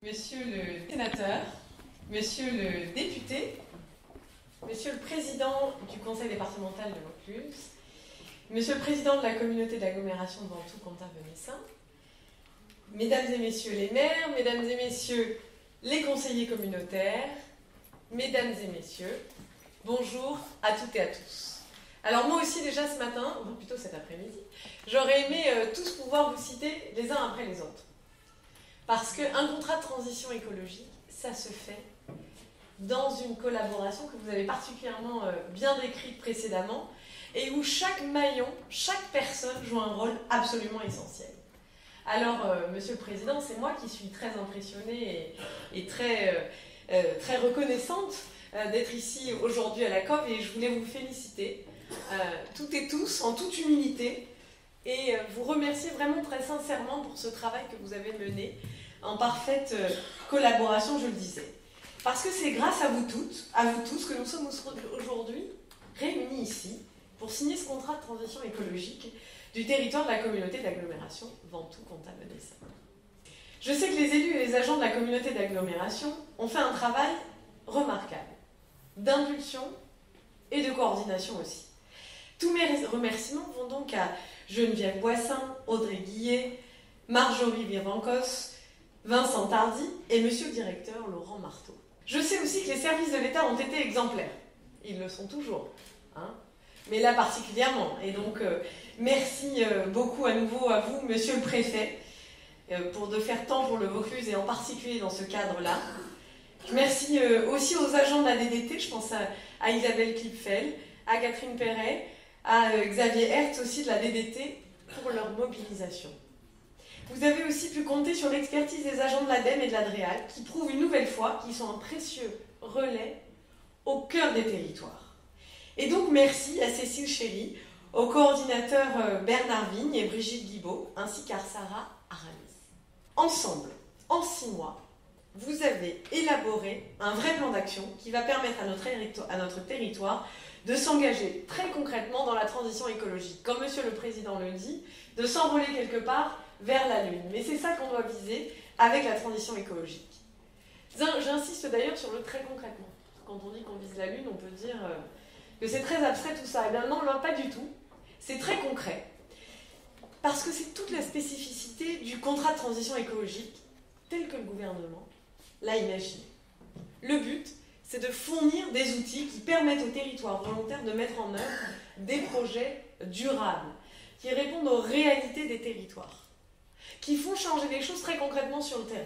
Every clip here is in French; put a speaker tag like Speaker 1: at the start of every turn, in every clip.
Speaker 1: Monsieur le sénateur, monsieur le député, monsieur le président du conseil départemental de Vaucluse, monsieur le président de la communauté d'agglomération de Ventoux-Comtat-Venessin, mesdames et messieurs les maires, mesdames et messieurs les conseillers communautaires, mesdames et messieurs, bonjour à toutes et à tous. Alors moi aussi déjà ce matin, ou plutôt cet après-midi, j'aurais aimé tous pouvoir vous citer les uns après les autres. Parce qu'un contrat de transition écologique, ça se fait dans une collaboration que vous avez particulièrement bien décrite précédemment et où chaque maillon, chaque personne joue un rôle absolument essentiel. Alors, Monsieur le Président, c'est moi qui suis très impressionnée et très reconnaissante d'être ici aujourd'hui à la COV et je voulais vous féliciter toutes et tous, en toute humilité, et vous remercier vraiment très sincèrement pour ce travail que vous avez mené en parfaite collaboration, je le disais. Parce que c'est grâce à vous toutes, à vous tous, que nous sommes aujourd'hui réunis ici pour signer ce contrat de transition écologique du territoire de la communauté d'agglomération Ventoux-Comtat-Venessin. Je sais que les élus et les agents de la communauté d'agglomération ont fait un travail remarquable, d'impulsion et de coordination aussi. Tous mes remerciements vont donc à Geneviève Boissin, Audrey Guillet, Marjorie Virvancos, Vincent Tardy et monsieur le directeur Laurent Marteau. Je sais aussi que les services de l'État ont été exemplaires. Ils le sont toujours, hein, mais là particulièrement. Et donc, merci beaucoup à nouveau à vous, monsieur le préfet, de faire tant pour le Vaucluse et en particulier dans ce cadre-là. Merci aussi aux agents de la DDT, je pense à Isabelle Klipfel, à Catherine Perret, à Xavier Hertz aussi de la DDT pour leur mobilisation. Vous avez aussi pu compter sur l'expertise des agents de l'ADEME et de l'ADREAL qui prouvent une nouvelle fois qu'ils sont un précieux relais au cœur des territoires. Et donc merci à Cécile Chéry, aux coordinateurs Bernard Vigne et Brigitte Guibaud, ainsi qu'à Sarah Aramis. Ensemble, en 6 mois, vous avez élaboré un vrai plan d'action qui va permettre à notre territoire de s'engager très concrètement dans la transition écologique. Comme Monsieur le Président le dit, de s'envoler quelque part vers la Lune. Mais c'est ça qu'on doit viser avec la transition écologique. J'insiste d'ailleurs sur le très concrètement. Quand on dit qu'on vise la Lune, on peut dire que c'est très abstrait tout ça. Eh bien non, pas du tout. C'est très concret. Parce que c'est toute la spécificité du contrat de transition écologique tel que le gouvernement l'a imaginé. Le but, c'est de fournir des outils qui permettent aux territoires volontaires de mettre en œuvre des projets durables, qui répondent aux réalités des territoires, qui font changer les choses très concrètement sur le terrain.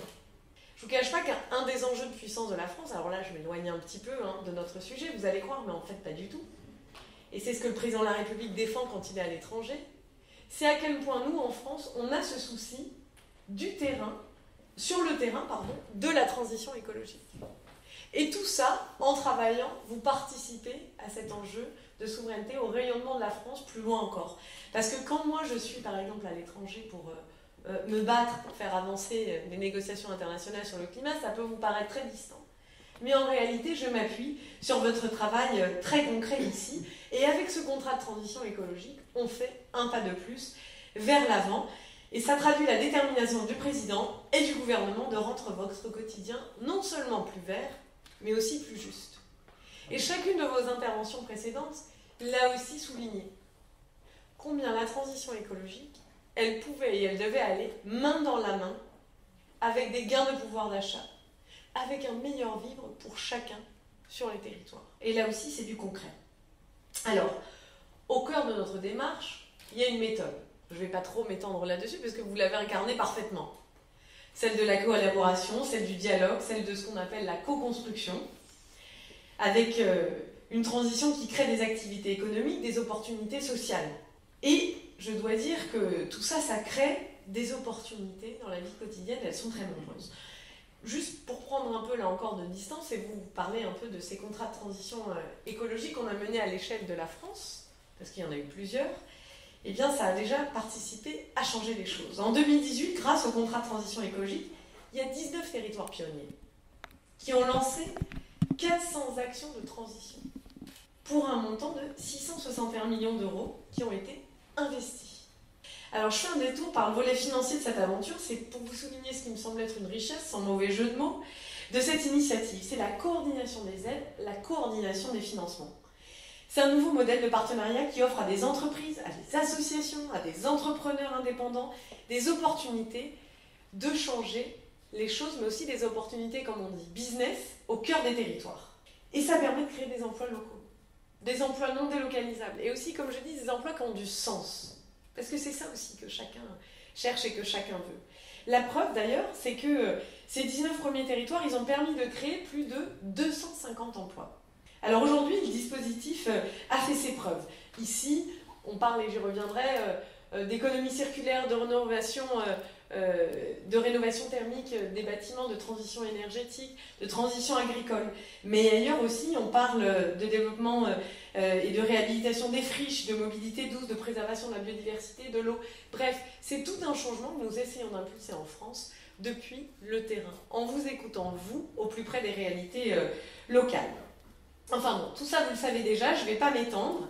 Speaker 1: Je ne vous cache pas qu'un des enjeux de puissance de la France, alors là je m'éloigne un petit peu de notre sujet, vous allez croire, mais en fait pas du tout, et c'est ce que le président de la République défend quand il est à l'étranger, c'est à quel point nous, en France, on a ce souci du terrain, sur le terrain, de la transition écologique. Et tout ça, en travaillant, vous participez à cet enjeu de souveraineté, au rayonnement de la France plus loin encore. Parce que quand moi je suis par exemple à l'étranger pour me battre, pour faire avancer les négociations internationales sur le climat, ça peut vous paraître très distant. Mais en réalité, je m'appuie sur votre travail très concret ici. Et avec ce contrat de transition écologique, on fait un pas de plus vers l'avant. Et ça traduit la détermination du président et du gouvernement de rendre votre quotidien non seulement plus vert, mais aussi plus juste. Et chacune de vos interventions précédentes l'a aussi souligné. Combien la transition écologique, elle pouvait et elle devait aller main dans la main avec des gains de pouvoir d'achat, avec un meilleur vivre pour chacun sur les territoires. Et là aussi, c'est du concret. Alors, au cœur de notre démarche, il y a une méthode. Je ne vais pas trop m'étendre là-dessus parce que vous l'avez incarnée parfaitement. Celle de la collaboration, celle du dialogue, celle de ce qu'on appelle la co-construction, avec une transition qui crée des activités économiques, des opportunités sociales. Et je dois dire que tout ça, ça crée des opportunités dans la vie quotidienne, elles sont très nombreuses. Juste pour prendre un peu là encore de distance et vous parler un peu de ces contrats de transition écologique qu'on a menés à l'échelle de la France, parce qu'il y en a eu plusieurs, eh bien ça a déjà participé à changer les choses. En 2018, grâce au contrat de transition écologique, il y a 19 territoires pionniers qui ont lancé 400 actions de transition pour un montant de 661 millions d'euros qui ont été investis. Alors je fais un détour par le volet financier de cette aventure, c'est pour vous souligner ce qui me semble être une richesse, sans mauvais jeu de mots, de cette initiative. C'est la coordination des aides, la coordination des financements. C'est un nouveau modèle de partenariat qui offre à des entreprises, à des associations, à des entrepreneurs indépendants, des opportunités de changer les choses, mais aussi des opportunités, comme on dit, business, au cœur des territoires. Et ça permet de créer des emplois locaux, des emplois non délocalisables, et aussi, comme je dis, des emplois qui ont du sens. Parce que c'est ça aussi que chacun cherche et que chacun veut. La preuve d'ailleurs, c'est que ces 19 premiers territoires, ils ont permis de créer plus de 250 emplois. Alors aujourd'hui, le dispositif a fait ses preuves. Ici, on parle, et j'y reviendrai, d'économie circulaire, de rénovation thermique des bâtiments, de transition énergétique, de transition agricole. Mais ailleurs aussi, on parle de développement et de réhabilitation des friches, de mobilité douce, de préservation de la biodiversité, de l'eau. Bref, c'est tout un changement que nous essayons d'impulser en France depuis le terrain, en vous écoutant, vous, au plus près des réalités locales. Enfin bon, tout ça vous le savez déjà, je ne vais pas m'étendre.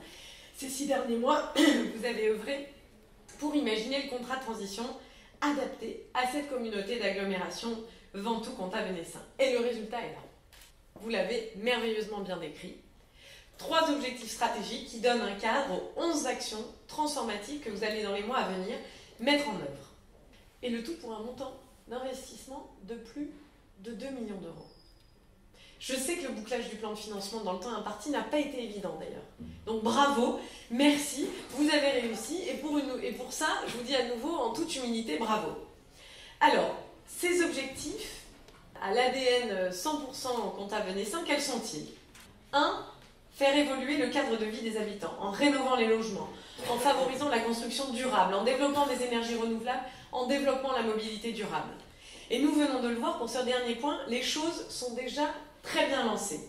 Speaker 1: Ces 6 derniers mois, vous avez œuvré pour imaginer le contrat de transition adapté à cette communauté d'agglomération Ventoux-Comtat-Venessin. Et le résultat est là. Vous l'avez merveilleusement bien décrit. 3 objectifs stratégiques qui donnent un cadre aux 11 actions transformatives que vous allez dans les mois à venir mettre en œuvre. Et le tout pour un montant d'investissement de plus de 2 millions d'euros. Je sais que le bouclage du plan de financement dans le temps imparti n'a pas été évident d'ailleurs. Donc bravo, merci, vous avez réussi et pour ça, je vous dis à nouveau en toute humilité, bravo. Alors, ces objectifs, à l'ADN 100% Comtat-Venessin, quels sont-ils ? 1. Faire évoluer le cadre de vie des habitants en rénovant les logements, en favorisant la construction durable, en développant des énergies renouvelables, en développant la mobilité durable. Et nous venons de le voir, pour ce dernier point, les choses sont déjà très bien lancées.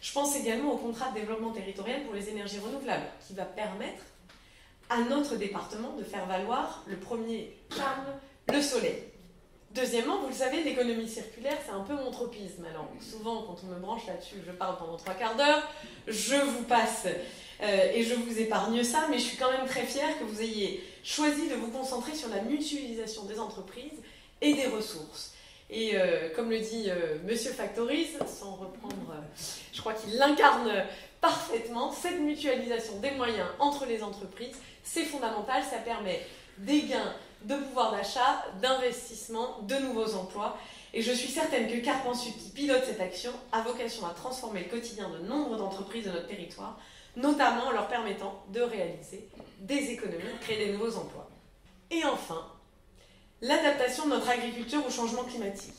Speaker 1: Je pense également au contrat de développement territorial pour les énergies renouvelables, qui va permettre à notre département de faire valoir le premier charme, le soleil. Deuxièmement, vous le savez, l'économie circulaire, c'est un peu mon tropisme. Alors, souvent, quand on me branche là-dessus, je parle pendant 3 quarts d'heure, je vous passe et je vous épargne ça, mais je suis quand même très fière que vous ayez choisi de vous concentrer sur la mutualisation des entreprises et des ressources. Et comme le dit Monsieur Factories, sans reprendre, je crois qu'il l'incarne parfaitement, cette mutualisation des moyens entre les entreprises, c'est fondamental, ça permet des gains de pouvoir d'achat, d'investissement, de nouveaux emplois. Et je suis certaine que Carpan Sud, qui pilote cette action, a vocation à transformer le quotidien de nombre d'entreprises de notre territoire, notamment en leur permettant de réaliser des économies, de créer des nouveaux emplois. Et enfin, l'adaptation de notre agriculture au changement climatique.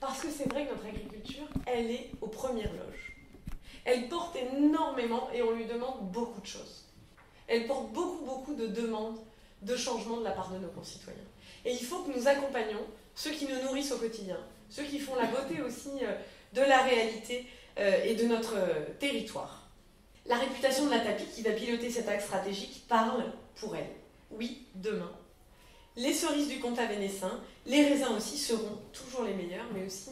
Speaker 1: Parce que c'est vrai que notre agriculture, elle est aux premières loges. Elle porte énormément et on lui demande beaucoup de choses. Elle porte beaucoup de demandes de changement de la part de nos concitoyens. Et il faut que nous accompagnions ceux qui nous nourrissent au quotidien, ceux qui font la beauté aussi de la réalité et de notre territoire. La réputation de la TAPI, qui va piloter cet axe stratégique, parle pour elle. Oui, demain, les cerises du Comtat-Venessin, les raisins aussi seront toujours les meilleurs, mais aussi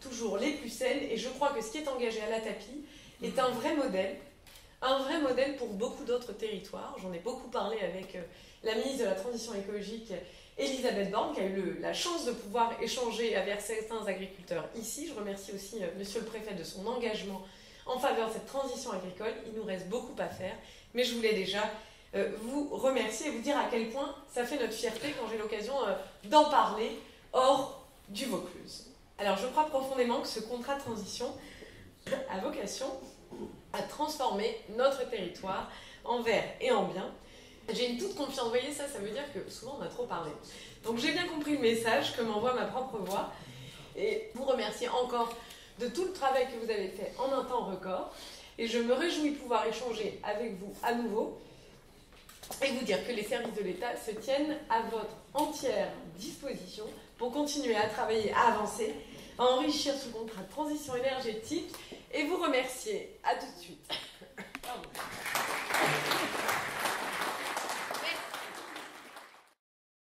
Speaker 1: toujours les plus saines. Et je crois que ce qui est engagé à la TAPI est un vrai modèle pour beaucoup d'autres territoires. J'en ai beaucoup parlé avec la ministre de la Transition écologique, Elisabeth Borne, qui a eu la chance de pouvoir échanger avec certains agriculteurs ici. Je remercie aussi Monsieur le Préfet de son engagement en faveur de cette transition agricole. Il nous reste beaucoup à faire, mais je voulais déjà vous remercier et vous dire à quel point ça fait notre fierté quand j'ai l'occasion d'en parler hors du Vaucluse. Alors je crois profondément que ce contrat de transition a vocation à transformer notre territoire en vert et en bien. J'ai une toute confiance, vous voyez ça veut dire que souvent on a trop parlé. Donc j'ai bien compris le message que m'envoie ma propre voix et vous remercier encore de tout le travail que vous avez fait en un temps record. Et je me réjouis de pouvoir échanger avec vous à nouveau et vous dire que les services de l'État se tiennent à votre entière disposition pour continuer à travailler, à avancer, à enrichir ce contrat de transition énergétique et vous remercier. À tout de suite.